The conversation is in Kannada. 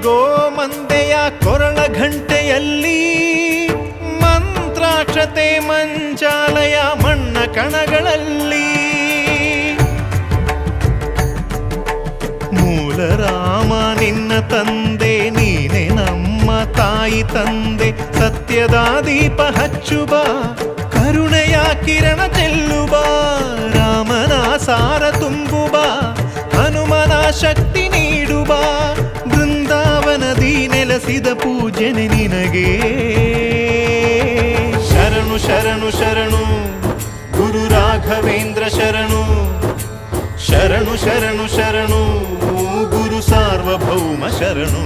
ಗೋಮಂದೆಯ ಕೊರಳ ಘಂಟೆಯಲ್ಲಿ ಮಂತ್ರಾಕ್ಷತೆ ಮಂಚಾಲಯ ಮಣ್ಣ ಕಣಗಳಲ್ಲಿ ಮೂಲ ರಾಮ ನಿನ್ನ ತಂದೆ ನೀನೆ ನಮ್ಮ ತಾಯಿ ತಂದೆ ಸತ್ಯದ ದೀಪ ಹಚ್ಚುಬ ಕರುಣೆಯ ಕಿರಣ ಚೆಲ್ಲುಬ ರಾಮನ ಸಾರ ತುಂಬುಬ ಹನುಮನ ಶಕ್ತಿ ನೀಡುಬ ಬೃಂದಾವನದಿ ನೆಲೆಸಿದ ಪೂಜನೆ ನಿನಗೆ ಶರಣು ಶರಣು ಶರಣು ಗುರು ರಾಘವೇಂದ್ರ ಶರಣು ಶರಣು ಶರಣು ಶರಣು ಗುರು ಸಾರ್ವಭೌಮ ಶರಣು